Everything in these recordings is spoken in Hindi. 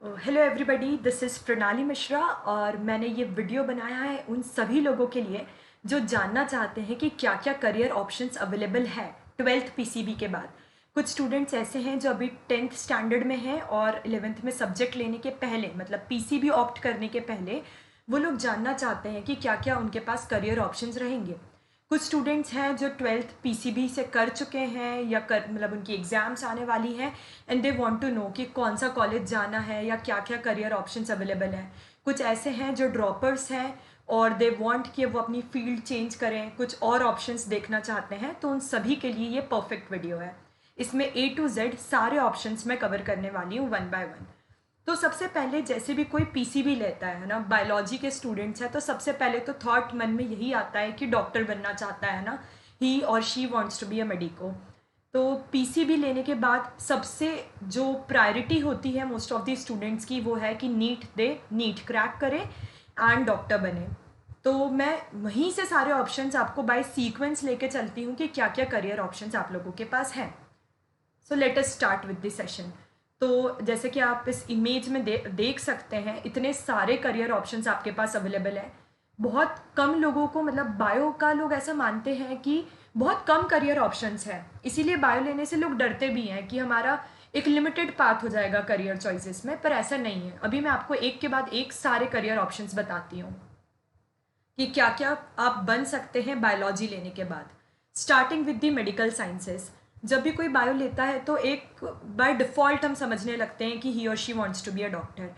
हेलो एवरीबॉडी, दिस इज़ प्रणाली मिश्रा और मैंने ये वीडियो बनाया है उन सभी लोगों के लिए जो जानना चाहते हैं कि क्या क्या करियर ऑप्शंस अवेलेबल है 12th पीसीबी के बाद। कुछ स्टूडेंट्स ऐसे हैं जो अभी 10th स्टैंडर्ड में हैं और 11th में सब्जेक्ट लेने के पहले मतलब पीसीबी ऑप्ट करने के पहले वो लोग जानना चाहते हैं कि क्या क्या उनके पास करियर ऑप्शंस रहेंगे। कुछ स्टूडेंट्स हैं जो 12th पीसीबी से कर चुके हैं या कर मतलब उनकी एग्ज़ाम्स आने वाली हैं and they want to know कि कौन सा कॉलेज जाना है या क्या क्या करियर ऑप्शंस अवेलेबल हैं। कुछ ऐसे हैं जो ड्रॉपर्स हैं और दे वांट कि वो अपनी फील्ड चेंज करें, कुछ और ऑप्शंस देखना चाहते हैं, तो उन सभी के लिए ये परफेक्ट वीडियो है। इसमें ए टू जेड सारे ऑप्शंस मैं कवर करने वाली हूँ वन बाय वन। तो सबसे पहले जैसे भी कोई पीसीबी लेता है ना, बायोलॉजी के स्टूडेंट्स हैं, तो सबसे पहले तो थॉट मन में यही आता है कि डॉक्टर बनना चाहता है ना, ही और she wants to be a medico. तो पीसीबी लेने के बाद सबसे जो प्रायोरिटी होती है मोस्ट ऑफ द स्टूडेंट्स की वो है कि नीट दे, नीट क्रैक करें एंड डॉक्टर बने। तो मैं वहीं से सारे ऑप्शंस आपको बाय सीक्वेंस लेके चलती हूँ कि क्या क्या करियर ऑप्शंस आप लोगों के पास हैं। So let us start with this session. तो जैसे कि आप इस इमेज में देख सकते हैं, इतने सारे करियर ऑप्शंस आपके पास अवेलेबल है। बहुत कम लोगों को मतलब बायो का लोग ऐसा मानते हैं कि बहुत कम करियर ऑप्शंस हैं, इसीलिए बायो लेने से लोग डरते भी हैं कि हमारा एक लिमिटेड पाथ हो जाएगा करियर चॉइसेस में, पर ऐसा नहीं है। अभी मैं आपको एक के बाद एक सारे करियर ऑप्शंस बताती हूँ कि क्या क्या आप बन सकते हैं बायोलॉजी लेने के बाद। Starting with the medical sciences. जब भी कोई बायो लेता है तो एक बाय डिफ़ॉल्ट हम समझने लगते हैं कि ही और she wants to be a doctor.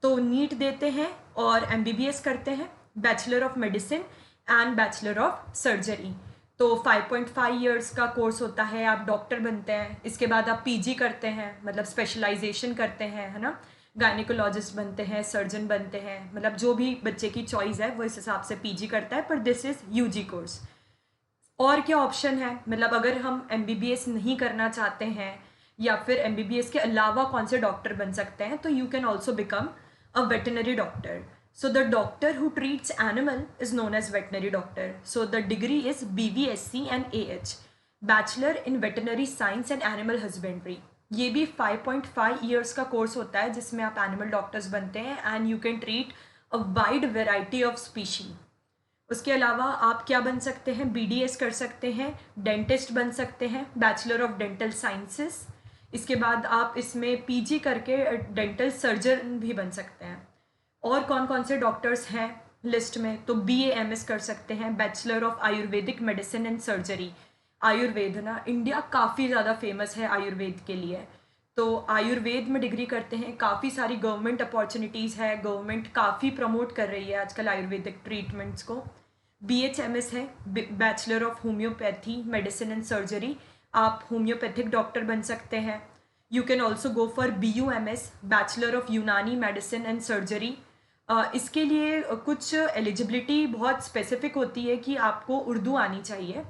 तो नीट देते हैं और एमबीबीएस करते हैं, bachelor of medicine and bachelor of surgery. तो 5.5 ईयर्स का कोर्स होता है, आप डॉक्टर बनते हैं। इसके बाद आप पीजी करते हैं, मतलब स्पेशलाइजेशन करते हैं, है ना। गायनिकोलॉजिस्ट बनते हैं, सर्जन बनते हैं, मतलब जो भी बच्चे की चॉइस है वो इस हिसाब से पीजी करता है, पर दिस इज़ यूजी कोर्स। और क्या ऑप्शन है, मतलब अगर हम एमबीबीएस नहीं करना चाहते हैं या फिर एमबीबीएस के अलावा कौन से डॉक्टर बन सकते हैं, तो you can also become a veterinary doctor. So the doctor who treats animal is known as veterinary doctor. So the degree is BVSc and AH, bachelor in veterinary science and animal husbandry. ये भी 5.5 ईयर्स का कोर्स होता है जिसमें आप एनिमल डॉक्टर्स बनते हैं and you can treat a wide variety of species. उसके अलावा आप क्या बन सकते हैं, बीडीएस कर सकते हैं, डेंटिस्ट बन सकते हैं, बैचलर ऑफ डेंटल साइंसेस। इसके बाद आप इसमें पीजी करके डेंटल सर्जन भी बन सकते हैं। और कौन कौन से डॉक्टर्स हैं लिस्ट में, तो बीएएमएस कर सकते हैं, bachelor of Ayurvedic medicine and surgery. Ayurveda ना, इंडिया काफ़ी ज़्यादा फेमस है आयुर्वेद के लिए। तो आयुर्वेद में डिग्री करते हैं, काफ़ी सारी गवर्नमेंट अपॉर्चुनिटीज़ है, गवर्नमेंट काफ़ी प्रमोट कर रही है आजकल आयुर्वेदिक ट्रीटमेंट्स को। बीएचएमएस है, bachelor of homeopathy medicine and surgery, आप होम्योपैथिक डॉक्टर बन सकते हैं। You can also go for BUMS, bachelor of यूनानी मेडिसिन एंड सर्जरी। इसके लिए कुछ एलिजिबिलिटी बहुत स्पेसिफिक होती है कि आपको उर्दू आनी चाहिए।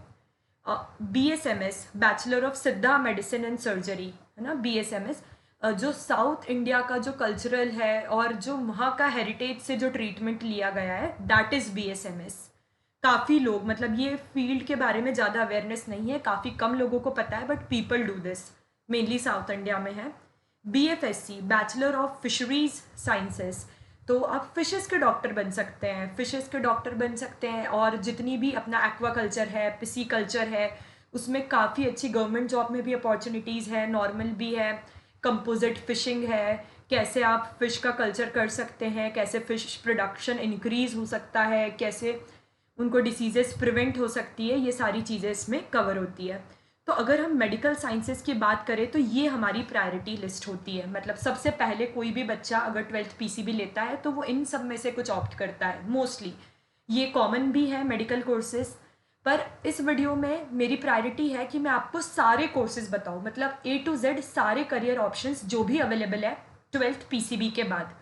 बीएसएमएस, बैचलर ऑफ सिद्धा मेडिसिन एंड सर्जरी, है ना। बीएसएमएस जो साउथ इंडिया का जो कल्चरल है और जो वहाँ का हेरिटेज से जो ट्रीटमेंट लिया गया है, दैट इज़ बीएसएमएस। काफ़ी लोग मतलब ये फील्ड के बारे में ज़्यादा अवेयरनेस नहीं है, काफ़ी कम लोगों को पता है, but people do this, mainly south India में है। BFSc, bachelor of fisheries sciences, तो आप फिशेस के डॉक्टर बन सकते हैं, फिशेस के डॉक्टर बन सकते हैं। और जितनी भी अपना एक्वा कल्चर है, पिसी कल्चर है, उसमें काफ़ी अच्छी गवर्नमेंट जॉब में भी अपॉर्चुनिटीज़ है, नॉर्मल भी है। कंपोजिट फिशिंग है, कैसे आप फिश का कल्चर कर सकते हैं, कैसे फिश प्रोडक्शन इंक्रीज़ हो सकता है, कैसे उनको डिसीजेस प्रिवेंट हो सकती है, ये सारी चीज़ें इसमें कवर होती है। तो अगर हम मेडिकल साइंसेस की बात करें तो ये हमारी प्रायोरिटी लिस्ट होती है। मतलब सबसे पहले कोई भी बच्चा अगर 12th पीसीबी लेता है तो वो इन सब में से कुछ ऑप्ट करता है मोस्टली। ये कॉमन भी है मेडिकल कोर्सेज, पर इस वीडियो में मेरी प्रायोरिटी है कि मैं आपको सारे कोर्सेज बताऊँ, मतलब ए टू जेड सारे करियर ऑप्शंस जो भी अवेलेबल है 12th पीसीबी के बाद।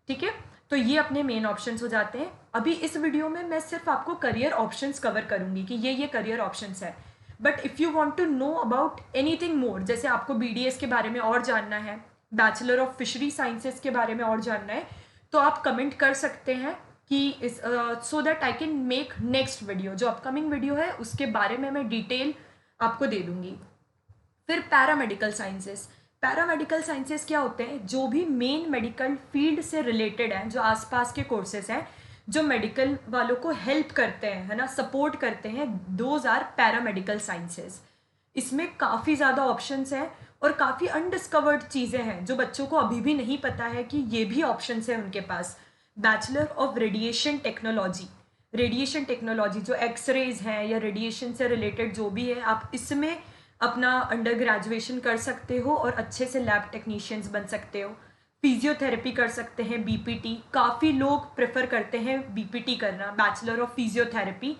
ठीक है, तो ये अपने मेन ऑप्शंस हो जाते हैं। अभी इस वीडियो में मैं सिर्फ आपको करियर ऑप्शंस कवर करूंगी कि ये करियर ऑप्शंस है। But if you want to know about anything more, जैसे आपको बीडीएस के बारे में और जानना है, बैचलर ऑफ फिशरी साइंसेस के बारे में और जानना है, तो आप कमेंट कर सकते हैं कि इस so that I can make next video, जो अपकमिंग वीडियो है उसके बारे में मैं डिटेल आपको दे दूंगी। फिर पैरामेडिकल साइंसेस। पैरामेडिकल साइंसेस क्या होते हैं? जो भी मेन मेडिकल फील्ड से रिलेटेड हैं, जो आसपास के कोर्सेज हैं, जो मेडिकल वालों को हेल्प करते हैं, है ना, सपोर्ट करते हैं, दोज आर पैरामेडिकल साइंसेस। इसमें काफ़ी ज़्यादा ऑप्शंस हैं और काफ़ी अनडिस्कवर्ड चीज़ें हैं जो बच्चों को अभी भी नहीं पता है कि ये भी ऑप्शंस हैं उनके पास। बैचलर ऑफ रेडिएशन टेक्नोलॉजी जो एक्सरेज हैं या रेडिएशन से रिलेटेड जो भी है, आप इसमें अपना अंडर ग्रेजुएशन कर सकते हो और अच्छे से लैब टेक्नीशियंस बन सकते हो। फिजियोथेरेपी कर सकते हैं, बीपीटी, काफ़ी लोग प्रेफर करते हैं बीपीटी करना, बैचलर ऑफ फिजियोथेरेपी।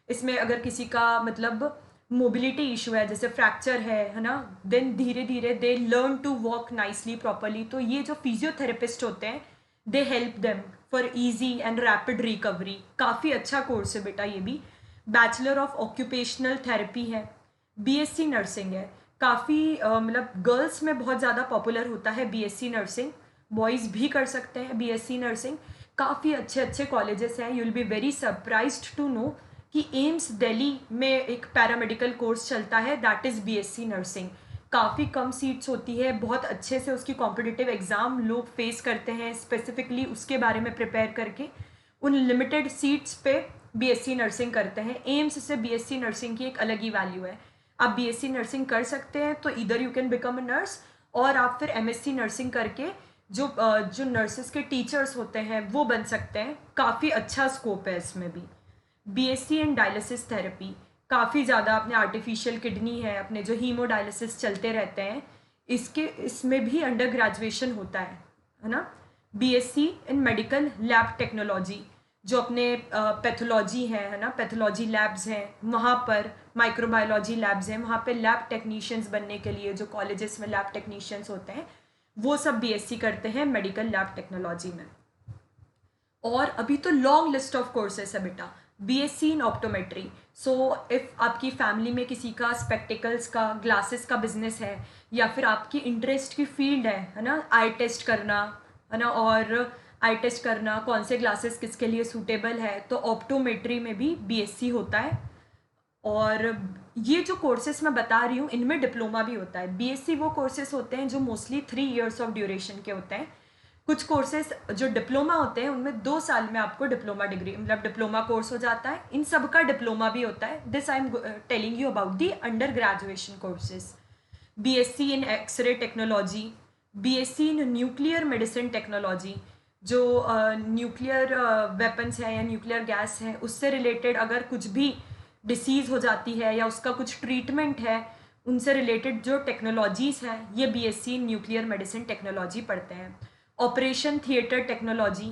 इसमें अगर किसी का मतलब मोबिलिटी इशू है, जैसे फ्रैक्चर है ना, देन धीरे धीरे they learn to walk nicely properly, तो ये जो फिजियोथेरेपिस्ट होते हैं they help them for easy and rapid recovery. काफ़ी अच्छा कोर्स है बेटा ये भी। बैचलर ऑफ ऑक्यूपेशनल थेरेपी है, बीएससी नर्सिंग है। काफ़ी मतलब गर्ल्स में बहुत ज़्यादा पॉपुलर होता है बीएससी नर्सिंग, बॉयज़ भी कर सकते हैं बीएससी नर्सिंग। काफ़ी अच्छे अच्छे कॉलेजेस हैं, you will be very surprised to know कि एम्स दिल्ली में एक पैरामेडिकल कोर्स चलता है, दैट इज़ बीएससी नर्सिंग। काफ़ी कम सीट्स होती है, बहुत अच्छे से उसकी कॉम्पिटिटिव एग्ज़ाम लोग फेस करते हैं, स्पेसिफिकली उसके बारे में प्रिपेयर करके उन लिमिटेड सीट्स पे बीएससी नर्सिंग करते हैं। एम्स से बीएससी नर्सिंग की एक अलग ही वैल्यू है। आप बीएससी नर्सिंग कर सकते हैं तो इधर you can become a nurse, और आप फिर एमएससी नर्सिंग करके जो नर्सेस के टीचर्स होते हैं वो बन सकते हैं। काफ़ी अच्छा स्कोप है इसमें भी। बीएससी इन डायलिसिस थेरेपी, काफ़ी ज़्यादा, अपने आर्टिफिशियल किडनी है, अपने जो हीमोडायलिसिस चलते रहते हैं, इसमें भी अंडर ग्रेजुएशन होता है ना। BSc in medical lab technology, जो अपने पैथोलॉजी है ना, पैथोलॉजी लैब्स हैं, वहाँ पर माइक्रोबायोलॉजी लैब्स हैं, वहाँ पे लैब टेक्नीशियंस बनने के लिए जो कॉलेजेस में लैब टेक्नीशियंस होते हैं वो सब बीएससी करते हैं मेडिकल लैब टेक्नोलॉजी में। और अभी तो लॉन्ग लिस्ट ऑफ कोर्सेस है बेटा। BSc in optometry, so if आपकी फैमिली में किसी का स्पेक्टिकल्स का, ग्लासेस का बिजनेस है, या फिर आपकी इंटरेस्ट की फील्ड है ना, आई टेस्ट करना, है ना, और आई टेस्ट करना कौन से ग्लासेस किसके लिए सूटेबल है, तो ऑप्टोमेट्री में भी बीएससी होता है। और ये जो कोर्सेस मैं बता रही हूँ इनमें डिप्लोमा भी होता है। बीएससी वो कोर्सेस होते हैं जो मोस्टली 3 इयर्स ऑफ ड्यूरेशन के होते हैं। कुछ कोर्सेज जो डिप्लोमा होते हैं उनमें 2 साल में आपको डिप्लोमा डिग्री, मतलब डिप्लोमा कोर्स हो जाता है। इन सब का डिप्लोमा भी होता है। This I am telling you about the under graduation courses. BSc in X ray technology, BSc in nuclear medicine technology, जो न्यूक्लियर वेपन्स है या न्यूक्लियर गैस है उससे रिलेटेड अगर कुछ भी डिसीज़ हो जाती है या उसका कुछ ट्रीटमेंट है, उनसे रिलेटेड जो टेक्नोलॉजीज़ हैं, ये BSc in nuclear medicine technology पढ़ते हैं। ऑपरेशन थिएटर टेक्नोलॉजी,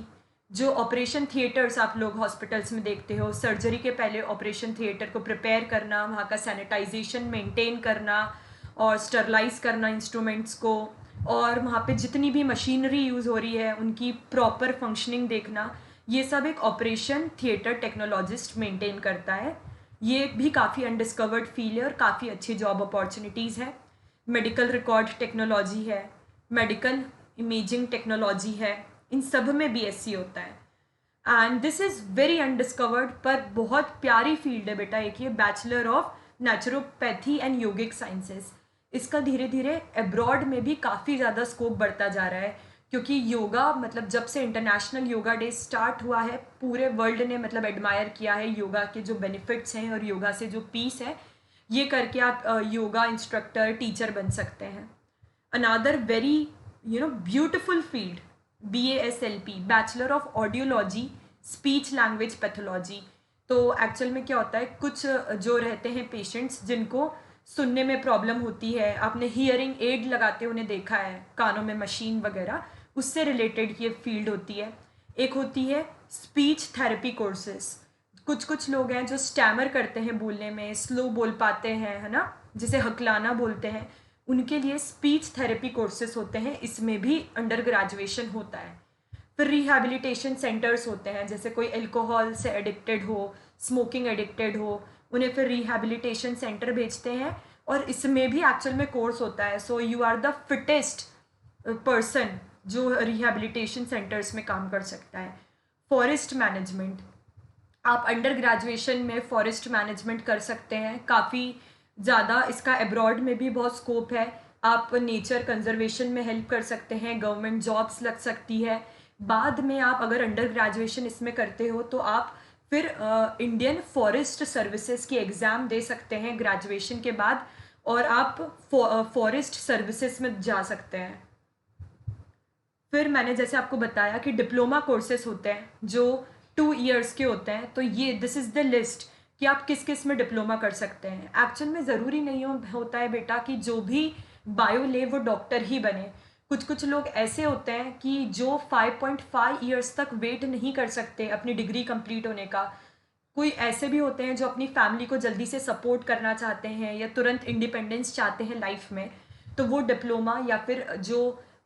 जो ऑपरेशन थिएटर्स आप लोग हॉस्पिटल्स में देखते हो, सर्जरी के पहले ऑपरेशन थिएटर को प्रिपेयर करना, वहाँ का सैनिटाइजेशन मेंटेन करना और स्टरलाइज करना इंस्ट्रूमेंट्स को, और वहाँ पे जितनी भी मशीनरी यूज़ हो रही है उनकी प्रॉपर फंक्शनिंग देखना, ये सब एक ऑपरेशन थिएटर टेक्नोलॉजिस्ट मेंटेन करता है। ये भी काफ़ी अनडिस्कवर्ड फील्ड है और काफ़ी अच्छी जॉब अपॉर्चुनिटीज़ है। मेडिकल रिकॉर्ड टेक्नोलॉजी है, मेडिकल इमेजिंग टेक्नोलॉजी है, इन सब में बीएससी होता है। And this is very undiscovered पर बहुत प्यारी फील्ड है बेटा एक ये, bachelor of naturopathy and yogic sciences. इसका धीरे धीरे अब्रॉड में भी काफ़ी ज़्यादा स्कोप बढ़ता जा रहा है, क्योंकि योगा मतलब जब से इंटरनेशनल योगा डे स्टार्ट हुआ है पूरे वर्ल्ड ने मतलब एडमायर किया है योगा के जो बेनिफिट्स हैं और योगा से जो पीस है, ये करके आप योगा इंस्ट्रक्टर, टीचर बन सकते हैं। Another very beautiful field, BASLP, bachelor of audiology speech language pathology. तो एक्चुअल में क्या होता है, कुछ जो रहते हैं पेशेंट्स जिनको सुनने में प्रॉब्लम होती है, आपने हियरिंग एड लगाते उन्हें देखा है कानों में मशीन वगैरह, उससे रिलेटेड ये फील्ड होती है। एक होती है स्पीच थेरेपी कोर्सेज, कुछ लोग हैं जो स्टैमर करते हैं बोलने में, स्लो बोल पाते हैं, है ना, जिसे हकलाना बोलते हैं, उनके लिए स्पीच थेरेपी कोर्सेज होते हैं, इसमें भी अंडर ग्रेजुएशन होता है। फिर रिहैबिलिटेशन सेंटर्स होते हैं, जैसे कोई अल्कोहल से एडिक्टेड हो, स्मोकिंग एडिक्टेड हो, उन्हें फिर रिहैबिलिटेशन सेंटर भेजते हैं और इसमें भी एक्चुअल में कोर्स होता है। So you are the fittest person जो रिहैबिलिटेशन सेंटर्स में काम कर सकता है। फॉरेस्ट मैनेजमेंट, आप अंडर ग्रेजुएशन में फॉरेस्ट मैनेजमेंट कर सकते हैं, काफ़ी ज़्यादा इसका अब्रॉड में भी बहुत स्कोप है। आप नेचर कंजर्वेशन में हेल्प कर सकते हैं, गवर्नमेंट जॉब्स लग सकती है। बाद में आप अगर अंडर ग्रेजुएशन इसमें करते हो तो आप फिर इंडियन फॉरेस्ट सर्विसेज की एग्ज़ाम दे सकते हैं ग्रेजुएशन के बाद, और आप फॉरेस्ट सर्विसेज में जा सकते हैं। फिर मैंने जैसे आपको बताया कि डिप्लोमा कोर्सेज होते हैं जो 2 इयर्स के होते हैं, तो ये दिस इज़ द लिस्ट कि आप किस किस में डिप्लोमा कर सकते हैं। एक्चुअल में ज़रूरी नहीं होता है बेटा कि जो भी बायो ले वो डॉक्टर ही बने। कुछ कुछ लोग ऐसे होते हैं कि जो 5.5 ईयर्स तक वेट नहीं कर सकते अपनी डिग्री कंप्लीट होने का। कोई ऐसे भी होते हैं जो अपनी फैमिली को जल्दी से सपोर्ट करना चाहते हैं या तुरंत इंडिपेंडेंस चाहते हैं लाइफ में, तो वो डिप्लोमा या फिर जो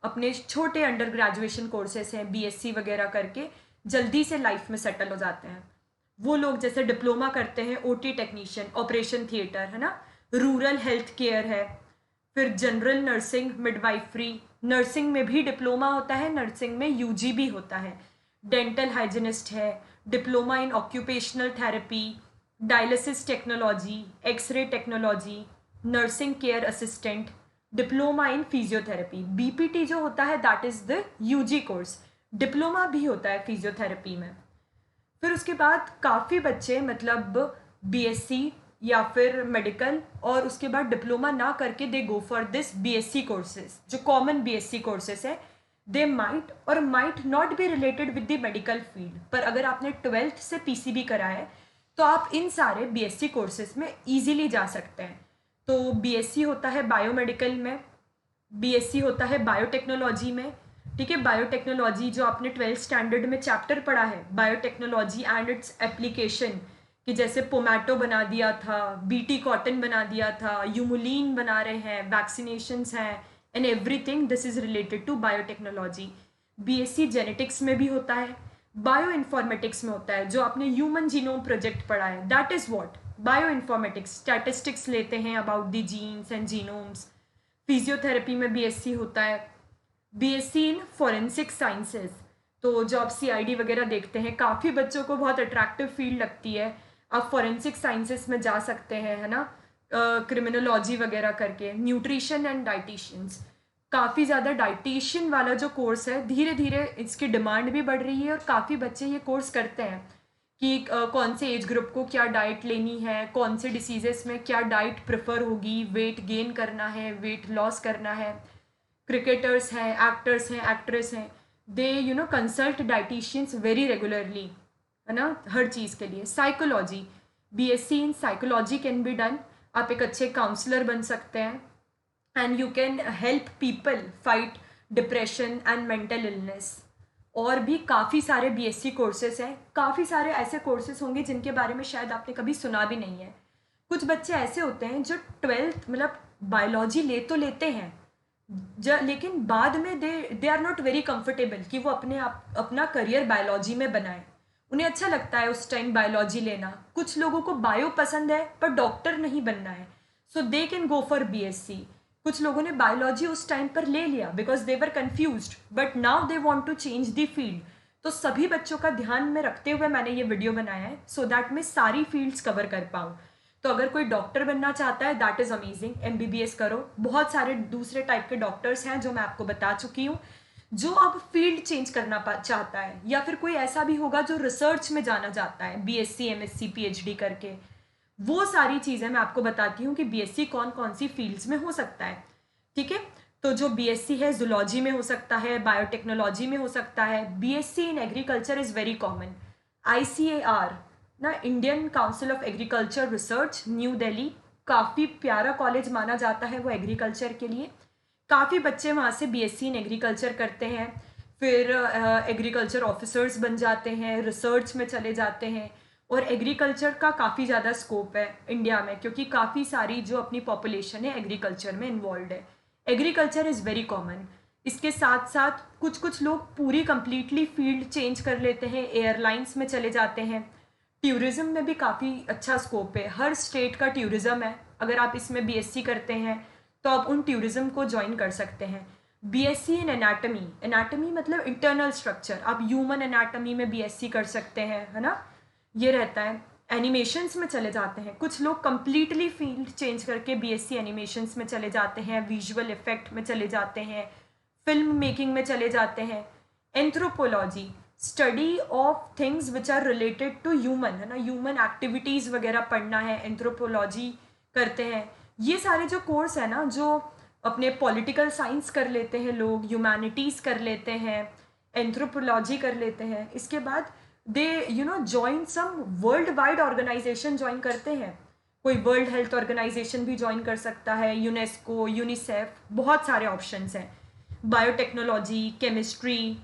अपने छोटे अंडर ग्रेजुएशन कोर्सेस हैं बीएससी वगैरह करके जल्दी से लाइफ में सेटल हो जाते हैं। वो लोग जैसे डिप्लोमा करते हैं ओटी टेक्नीशियन, ऑपरेशन थिएटर है ना, रूरल हेल्थ केयर है, फिर जनरल नर्सिंग, मिडवाइफरी, नर्सिंग में भी डिप्लोमा होता है, नर्सिंग में यूजी भी होता है, डेंटल हाइजीनिस्ट है, diploma in occupational therapy, dialysis technology, X ray technology, nursing care assistant, diploma in physiotherapy. BPT जो होता है that is the UG course, diploma भी होता है फिजियोथेरेपी में। फिर उसके बाद काफ़ी बच्चे मतलब बीएससी या फिर मेडिकल और उसके बाद डिप्लोमा ना करके they go for this BSc courses, जो कॉमन बीएससी कोर्सेज है। दे माइट और might not be related with the medical field, पर अगर आपने 12th से पीसीबी करा है तो आप इन सारे बीएससी कोर्सेज में इजीली जा सकते हैं। तो बीएससी होता है बायोमेडिकल में, बीएससी होता है बायोटेक्नोलॉजी में, ठीक है। बायोटेक्नोलॉजी जो आपने 12th स्टैंडर्ड में चैप्टर पढ़ा है, बायोटेक्नोलॉजी एंड इट्स एप्लीकेशन, कि जैसे पोमैटो बना दिया था, बीटी कॉटन बना दिया था, यूमुलीन बना रहे हैं, वैक्सीनेशंस हैं, and everything this is related to biotechnology. BSc genetics में भी होता है, बायो इन्फॉर्मेटिक्स में होता है, जो आपने ह्यूमन जीनोम प्रोजेक्ट पढ़ा है, that is what bio informatics. Statistics लेते हैं about the genes and genomes. Physiotherapy में बीएससी होता है, बीएससी इन फॉरेंसिक साइंसेज। तो जो आप सीआईडी वगैरह देखते हैं, काफ़ी बच्चों को बहुत अट्रैक्टिव फील्ड लगती है, आप फॉरेंसिक साइंसेस में जा सकते हैं, है ना, क्रिमिनोलॉजी वगैरह करके। न्यूट्रिशन एंड डाइटिशियंस, काफ़ी ज़्यादा डाइटिशियन वाला जो कोर्स है, धीरे धीरे इसकी डिमांड भी बढ़ रही है और काफ़ी बच्चे ये कोर्स करते हैं कि कौन से एज ग्रुप को क्या डाइट लेनी है, कौन से डिसीजेस में क्या डाइट प्रेफर होगी, वेट गेन करना है, वेट लॉस करना है। क्रिकेटर्स हैं, एक्टर्स हैं, एक्ट्रेस हैं, दे कंसल्ट डाइटिशियंस वेरी रेगुलरली, है ना, हर चीज़ के लिए। Psychology, BSc in psychology can be done, आप एक अच्छे काउंसलर बन सकते हैं and you can help people fight depression and mental illness. और भी काफ़ी सारे बीएससी कोर्सेज हैं, काफ़ी सारे ऐसे कोर्सेज होंगे जिनके बारे में शायद आपने कभी सुना भी नहीं है। कुछ बच्चे ऐसे होते हैं जो 12th मतलब बायोलॉजी ले तो लेते हैं, लेकिन बाद में they are not very comfortable कि वो अपना करियर बायोलॉजी में बनाए। उन्हें अच्छा लगता है उस टाइम बायोलॉजी लेना। कुछ लोगों को बायो पसंद है पर डॉक्टर नहीं बनना है, so they can go for BSc. कुछ लोगों ने बायोलॉजी उस टाइम पर ले लिया because they were confused, but now they want to change the field. तो सभी बच्चों का ध्यान में रखते हुए मैंने ये वीडियो बनाया है सो दैट मैं सारी फील्ड्स कवर कर पाऊँ। तो अगर कोई डॉक्टर बनना चाहता है दैट इज़ अमेजिंग, एमबीबीएस करो। बहुत सारे दूसरे टाइप के डॉक्टर्स हैं जो मैं आपको बता चुकी हूँ। जो अब फील्ड चेंज करना चाहता है, या फिर कोई ऐसा भी होगा जो रिसर्च में जाना चाहता है बीएससी एमएससी पीएचडी करके, वो सारी चीज़ें मैं आपको बताती हूँ कि बीएससी कौन कौन सी फील्ड्स में हो सकता है, ठीक है। तो जो बीएससी है जूलॉजी में हो सकता है, बायोटेक्नोलॉजी में हो सकता है। BSc in agriculture is very common. ICAR ना, Indian Council of Agriculture Research, New Delhi, काफ़ी प्यारा कॉलेज माना जाता है वो एग्रीकल्चर के लिए। काफ़ी बच्चे वहाँ से बीएससी इन एग्रीकल्चर करते हैं, फिर एग्रीकल्चर ऑफिसर्स बन जाते हैं, रिसर्च में चले जाते हैं। और एग्रीकल्चर का काफ़ी ज़्यादा स्कोप है इंडिया में, क्योंकि काफ़ी सारी जो अपनी पॉपुलेशन है एग्रीकल्चर में इन्वॉल्व है। Agriculture is very common. इसके साथ साथ कुछ कुछ लोग पूरी कंप्लीटली फील्ड चेंज कर लेते हैं, एयरलाइंस में चले जाते हैं। टूरिज़्म में भी काफ़ी अच्छा स्कोप है, हर स्टेट का टूरिज़्म है। अगर आप इसमें बीएससी करते हैं तो आप उन टूरिज़्म को ज्वाइन कर सकते हैं। बीएससी इन एनाटमी, एनाटमी मतलब इंटरनल स्ट्रक्चर, आप ह्यूमन एनाटमी में बीएससी कर सकते हैं, है ना, ये रहता है। एनिमेशंस में चले जाते हैं, कुछ लोग कंप्लीटली फील्ड चेंज करके बीएससी एनिमेशंस में चले जाते हैं, विजुअल इफेक्ट में चले जाते हैं, फिल्म मेकिंग में चले जाते हैं। Anthropology, study of things which are related to human, है ना, ह्यूमन एक्टिविटीज़ वगैरह पढ़ना है, एंथ्रोपोलॉजी करते हैं। ये सारे जो कोर्स है ना, जो अपने पॉलिटिकल साइंस कर लेते हैं लोग, ह्यूमैनिटीज़ कर लेते हैं, एंथ्रोपोलॉजी कर लेते हैं, इसके बाद they join some world wide organization join करते हैं। कोई वर्ल्ड हेल्थ ऑर्गेनाइजेशन भी ज्वाइन कर सकता है, यूनेस्को, यूनिसेफ, बहुत सारे ऑप्शंस हैं। Biotechnology, chemistry,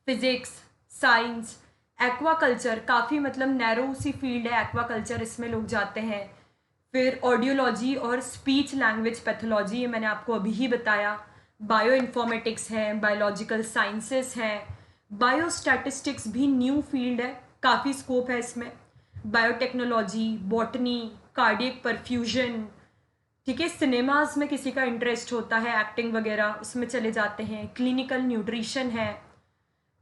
physics, science, aquaculture, काफ़ी मतलब नैरो सी फील्ड है एक्वाकल्चर, इसमें लोग जाते हैं। फिर ऑडियोलॉजी और स्पीच लैंग्वेज पैथोलॉजी, ये मैंने आपको अभी ही बताया। बायो इन्फॉर्मेटिक्स हैं, बायोलॉजिकल साइंसेस हैं, बायोस्टैटिस्टिक्स भी न्यू फील्ड है, काफ़ी स्कोप है इसमें। बायोटेक्नोलॉजी, बॉटनी, कार्डियक परफ्यूजन, ठीक है, सिनेमाज में किसी का इंटरेस्ट होता है, एक्टिंग वगैरह, उसमें चले जाते हैं। क्लिनिकल न्यूट्रिशन है,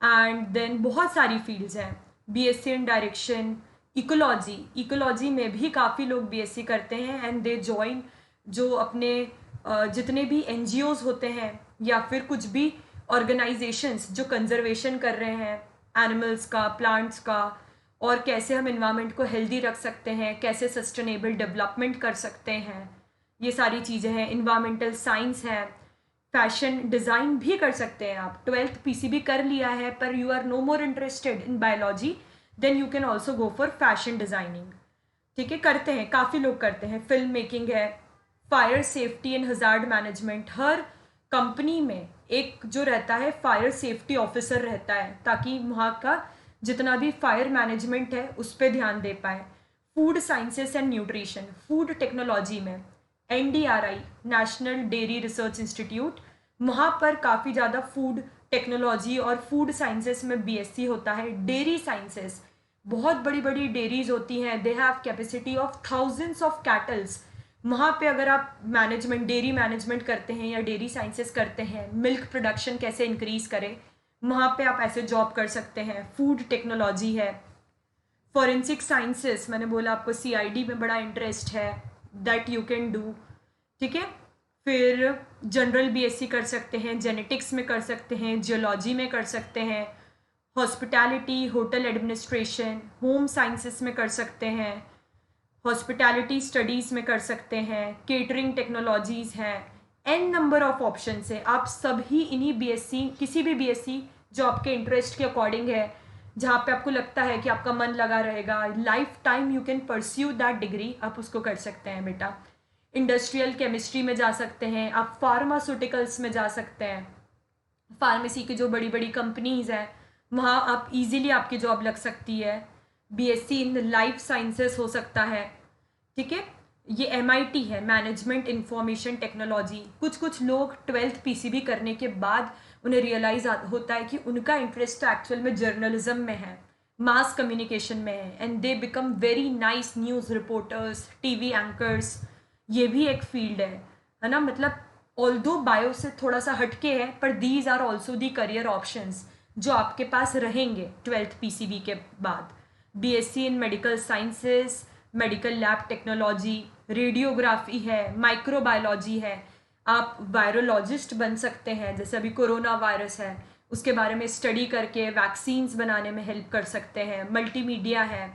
एंड देन बहुत सारी फील्ड्स हैं। बीएससी इन डायरेक्शन, इकोलॉजी में भी काफ़ी लोग बीएससी करते हैं, एंड दे जॉइन जो अपने जितने भी एनजीओज होते हैं या फिर कुछ भी ऑर्गेनाइजेशंस जो कंजर्वेशन कर रहे हैं एनिमल्स का, प्लांट्स का, और कैसे हम इन्वायरमेंट को हेल्दी रख सकते हैं, कैसे सस्टेनेबल डेवलपमेंट कर सकते हैं, ये सारी चीज़ें हैं। इन्वायरमेंटल साइंस है, फैशन डिज़ाइन भी कर सकते हैं आप। 12th पीसीबी कर लिया है पर you are no more interested in biology, then you can also go for fashion designing, ठीक है, करते हैं, काफ़ी लोग करते हैं। फिल्म मेकिंग है, fire safety and hazard management, हर कंपनी में एक जो रहता है फायर सेफ्टी ऑफिसर रहता है, ताकि वहाँ का जितना भी फायर मैनेजमेंट है उस पर ध्यान दे पाए। Food sciences and nutrition, food technology में NDRI, National Dairy Research Institute, वहाँ पर काफ़ी ज़्यादा फूड टेक्नोलॉजी और फूड साइंसेस में बीएससी होता है। डेयरी साइंसेस, बहुत बड़ी बड़ी डेयरीज होती हैं, they have capacity of thousands of kettles, वहाँ पे अगर आप मैनेजमेंट, डेयरी मैनेजमेंट करते हैं या डेयरी साइंसेस करते हैं, मिल्क प्रोडक्शन कैसे इंक्रीज़ करें, वहाँ पे आप ऐसे जॉब कर सकते हैं। फूड टेक्नोलॉजी है। फॉरेंसिक साइंसेस, मैंने बोला आपको सीआईडी में बड़ा इंटरेस्ट है, दैट यू कैन डू, ठीक है। फिर जनरल बीएससी कर सकते हैं, जेनेटिक्स में कर सकते हैं, जियोलॉजी में कर सकते हैं, hospitality, hotel administration, home sciences में कर सकते हैं, हॉस्पिटैलिटी स्टडीज़ में कर सकते हैं, केटरिंग टेक्नोलॉजीज़ हैं, एन नंबर ऑफ ऑप्शन है। आप सभी इन्हीं बीएससी, किसी भी बीएससी जो आपके इंटरेस्ट के अकॉर्डिंग है, जहाँ पे आपको लगता है कि आपका मन लगा रहेगा, life time you can pursue that degree, आप उसको कर सकते हैं बेटा। इंडस्ट्रियल केमिस्ट्री में जा सकते हैं आप, फार्मास्यूटिकल्स में जा सकते हैं, फार्मेसी की जो बड़ी बड़ी कंपनीज़ हैं वहाँ आप इजीली आपकी जॉब लग सकती है। बीएससी इन लाइफ साइंसेस हो सकता है, ठीक है। ये एमआईटी है, मैनेजमेंट इंफॉर्मेशन टेक्नोलॉजी। कुछ लोग 12th पीसीबी करने के बाद उन्हें रियलाइज होता है कि उनका इंटरेस्ट तो एक्चुअल में जर्नलिज्म में है, मास कम्युनिकेशन में है, and they become very nice news reporters, TV anchors. ये भी एक फील्ड है ना, मतलब ऑल्दो बायो से थोड़ा सा हटके है, पर these are also the career options जो आपके पास रहेंगे 12th पीसीबी के बाद। BSc in medical sciences, medical lab technology, radiography है, माइक्रोबायोलॉजी है, आप वायरोलॉजिस्ट बन सकते हैं, जैसे अभी कोरोना वायरस है उसके बारे में स्टडी करके वैक्सीन्स बनाने में हेल्प कर सकते हैं। मल्टीमीडिया है,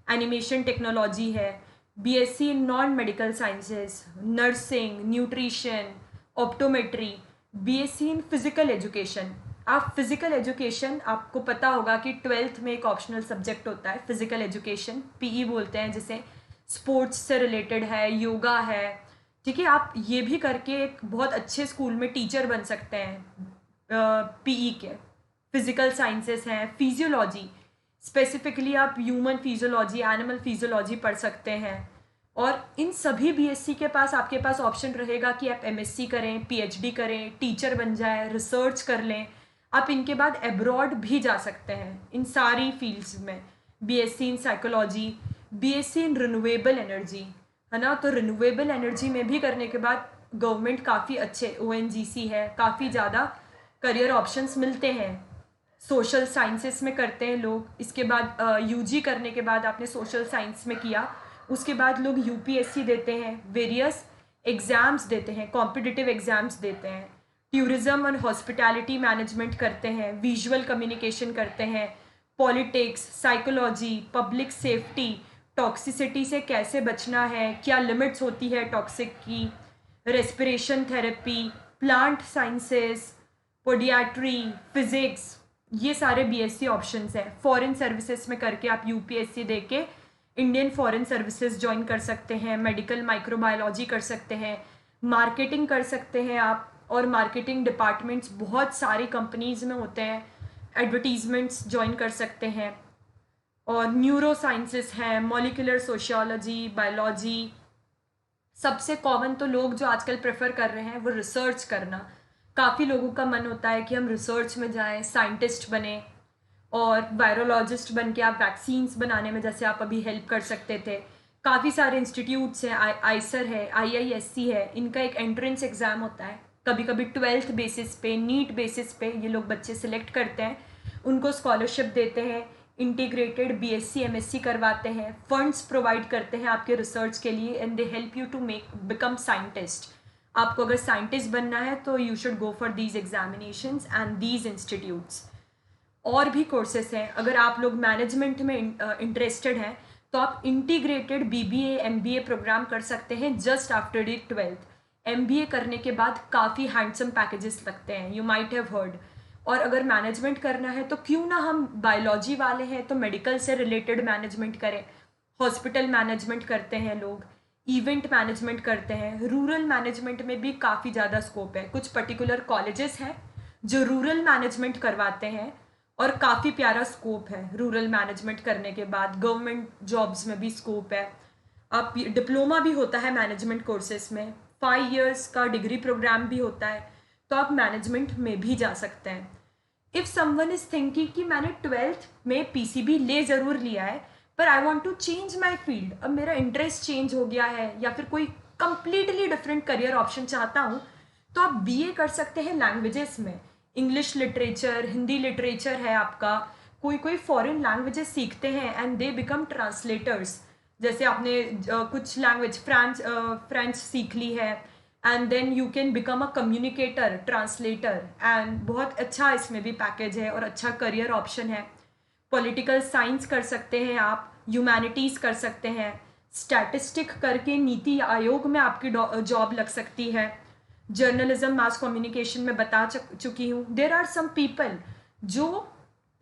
एनिमेशन टेक्नोलॉजी है, BSc in non medical sciences, nursing, nutrition, optometry, BSc in physical education. आप फिजिकल एजुकेशन, आपको पता होगा कि 12th में एक ऑप्शनल सब्जेक्ट होता है फिजिकल एजुकेशन, पीई बोलते हैं जिसे, स्पोर्ट्स से रिलेटेड है, योगा है, ठीक है। आप ये भी करके एक बहुत अच्छे स्कूल में टीचर बन सकते हैं। पीई के फिजिकल साइंसेस हैं, फिजियोलॉजी, स्पेसिफिकली आप ह्यूमन फिजियोलॉजी, एनिमल फिजियोलॉजी पढ़ सकते हैं। और इन सभी बीएससी के पास आपके पास ऑप्शन रहेगा कि आप एमएससी करें, पीएचडी करें, टीचर बन जाए, रिसर्च कर लें। आप इनके बाद एब्रॉड भी जा सकते हैं इन सारी फील्ड्स में। BSc in psychology, BSc in renewable energy, है ना, तो रिन्यूएबल एनर्जी में भी करने के बाद गवर्नमेंट काफ़ी अच्छे, ओएनजीसी है, काफ़ी ज़्यादा करियर ऑप्शंस मिलते हैं। सोशल साइंसेस में करते हैं लोग। इसके बाद यूजी करने के बाद आपने सोशल साइंस में किया, उसके बाद लोग यूपीएससी देते हैं, वेरियस एग्ज़ाम्स देते हैं, कॉम्पिटिटिव एग्ज़ाम्स देते हैं, टूरिज़्म और हॉस्पिटैलिटी मैनेजमेंट करते हैं, विजुअल कम्युनिकेशन करते हैं, politics, psychology, public safety, toxicity से कैसे बचना है, क्या लिमिट्स होती है टॉक्सिक की, respiration therapy, plant sciences, podiatry, physics, ये सारे बीएससी ऑप्शंस हैं। फॉरेन सर्विसेज में करके आप यूपीएससी दे के इंडियन फॉरेन सर्विसेज ज्वाइन कर सकते हैं, मेडिकल माइक्रोबायोलॉजी कर सकते हैं, मार्केटिंग कर सकते हैं आप, और मार्केटिंग डिपार्टमेंट्स बहुत सारी कंपनीज में होते हैं, एडवर्टीजमेंट्स ज्वाइन कर सकते हैं। और न्यूरो साइंसेस हैं, मॉलिक्यूलर सोशियोलॉजी, बायोलॉजी। सबसे कॉमन तो लोग जो आजकल प्रेफर कर रहे हैं वो रिसर्च करना। काफ़ी लोगों का मन होता है कि हम रिसर्च में जाएं, साइंटिस्ट बने, और वायरोलॉजिस्ट बन के आप वैक्सीन्स बनाने में जैसे आप अभी हेल्प कर सकते थे। काफ़ी सारे इंस्टीट्यूट्स हैं, आईसर है, आईआईएससी है, इनका एक एंट्रेंस एग्ज़ाम होता है। कभी कभी 12th बेसिस पे, नीट बेसिस पे ये लोग बच्चे सिलेक्ट करते हैं, उनको स्कॉलरशिप देते हैं, इंटीग्रेटेड बीएससी एमएससी करवाते हैं, फंड्स प्रोवाइड करते हैं आपके रिसर्च के लिए, and they help you to become scientist. आपको अगर साइंटिस्ट बनना है तो you should go for these examinations and these institutes. और भी कोर्सेस हैं। अगर आप लोग मैनेजमेंट में इंटरेस्टेड हैं तो आप इंटीग्रेटेड बीबीए एमबीए प्रोग्राम कर सकते हैं just after the 12th। MBA करने के बाद काफ़ी हैंडसम पैकेजेस लगते हैं, यू माइट हैव हर्ड। और अगर मैनेजमेंट करना है तो क्यों ना, हम बायोलॉजी वाले हैं तो मेडिकल से रिलेटेड मैनेजमेंट करें, हॉस्पिटल मैनेजमेंट करते हैं लोग, इवेंट मैनेजमेंट करते हैं, रूरल मैनेजमेंट में भी काफ़ी ज़्यादा स्कोप है। कुछ पर्टिकुलर कॉलेजेस हैं जो रूरल मैनेजमेंट करवाते हैं और काफ़ी प्यारा स्कोप है रूरल मैनेजमेंट करने के बाद। गवर्नमेंट जॉब्स में भी स्कोप है। आप डिप्लोमा भी होता है मैनेजमेंट कोर्सेज में, 5 years का डिग्री प्रोग्राम भी होता है, तो आप मैनेजमेंट में भी जा सकते हैं। इफ़ समवन इज़ थिंकिंग कि मैंने 12th में पीसीबी ले ज़रूर लिया है पर I want to change my field, अब मेरा इंटरेस्ट चेंज हो गया है या फिर कोई कंप्लीटली डिफरेंट करियर ऑप्शन चाहता हूँ, तो आप बीए कर सकते हैं लैंग्वेजेस में। इंग्लिश लिटरेचर, हिंदी लिटरेचर है आपका, कोई फॉरेन लैंग्वेजेस सीखते हैं एंड दे बिकम ट्रांसलेटर्स। जैसे आपने कुछ लैंग्वेज फ्रेंच सीख ली है and then you can become a communicator, translator, and बहुत अच्छा इसमें भी पैकेज है और अच्छा करियर ऑप्शन है। पॉलिटिकल साइंस कर सकते हैं आप, ह्यूमैनिटीज़ कर सकते हैं, स्टैटिस्टिक करके नीति आयोग में आपकी जॉब लग सकती है। जर्नलिज्म, मास कम्युनिकेशन में बता चुकी हूँ। देर आर सम पीपल जो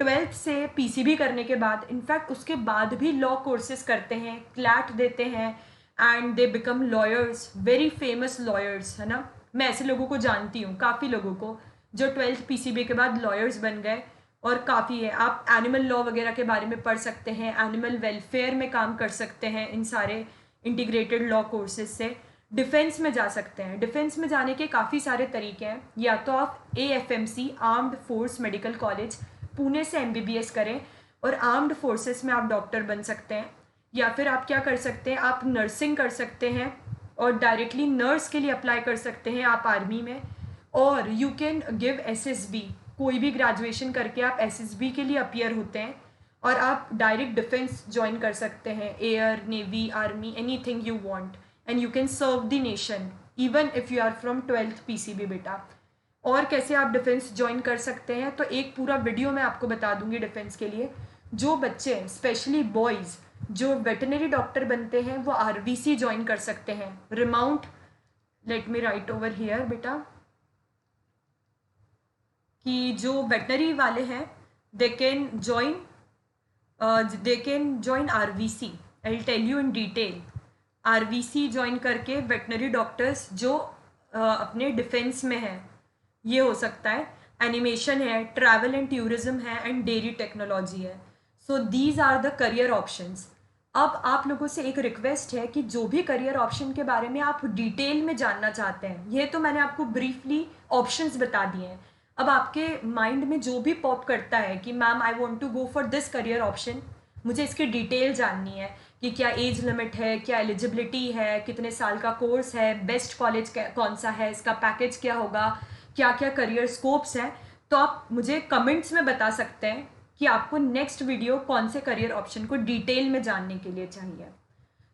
12th से पीसीबी करने के बाद, इनफैक्ट उसके बाद भी लॉ कोर्सेज करते हैं, क्लैट देते हैं and they become lawyers, very famous lawyers, है ना। मैं ऐसे लोगों को जानती हूँ, काफ़ी लोगों को जो 12th पीसीबी के बाद लॉयर्स बन गए, और काफ़ी है। आप एनिमल लॉ वगैरह के बारे में पढ़ सकते हैं, एनिमल वेलफेयर में काम कर सकते हैं इन सारे इंटीग्रेटेड लॉ कोर्सेज से। डिफेंस में जा सकते हैं। डिफेंस में जाने के काफ़ी सारे तरीके हैं। या तो आप AFMC, armed force medical college, Pune से MBBS करें और आर्म्ड फोर्सेस में आप डॉक्टर बन सकते हैं। या फिर आप क्या कर सकते हैं, आप नर्सिंग कर सकते हैं और डायरेक्टली नर्स के लिए अप्लाई कर सकते हैं आप आर्मी में। और यू कैन गिव SSB, कोई भी ग्रेजुएशन करके आप SSB के लिए अपीयर होते हैं और आप डायरेक्ट डिफेंस ज्वाइन कर सकते हैं, air, navy, army, anything you want, and you can serve the nation even if you are from 12th PCB बेटा। और कैसे आप डिफेंस ज्वाइन कर सकते हैं तो एक पूरा वीडियो मैं आपको बता दूंगी डिफेंस के लिए। जो बच्चे, स्पेशली बॉयज़, जो वेटनरी डॉक्टर बनते हैं वो RVC ज्वाइन कर सकते हैं, remount, let me write over here बेटा, कि जो वेटनरी वाले हैं they can join RVC। I will tell you in detail. RVC join करके वेटनरी डॉक्टर्स जो अपने डिफेंस में हैं, ये हो सकता है। एनिमेशन है, ट्रैवल एंड टूरिज्म है, एंड डेयरी टेक्नोलॉजी है। So these are the career options. अब आप लोगों से एक रिक्वेस्ट है कि जो भी करियर ऑप्शन के बारे में आप डिटेल में जानना चाहते हैं, ये तो मैंने आपको ब्रीफली ऑप्शंस बता दिए हैं। अब आपके माइंड में जो भी पॉप करता है कि ma'am I want to go for this career option, मुझे इसकी डिटेल जाननी है कि क्या एज लिमिट है, क्या एलिजिबिलिटी है, कितने साल का कोर्स है, बेस्ट कॉलेज कौन सा है, इसका पैकेज क्या होगा, क्या क्या करियर स्कोप्स हैं, तो आप मुझे कमेंट्स में बता सकते हैं कि आपको नेक्स्ट वीडियो कौन से करियर ऑप्शन को डिटेल में जानने के लिए चाहिए.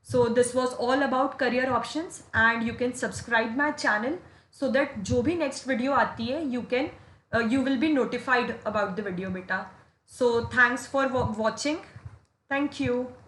So this was all about career options and you can subscribe my channel so that जो भी next video आती है you will be notified about the video beta. So thanks for watching. Thank you.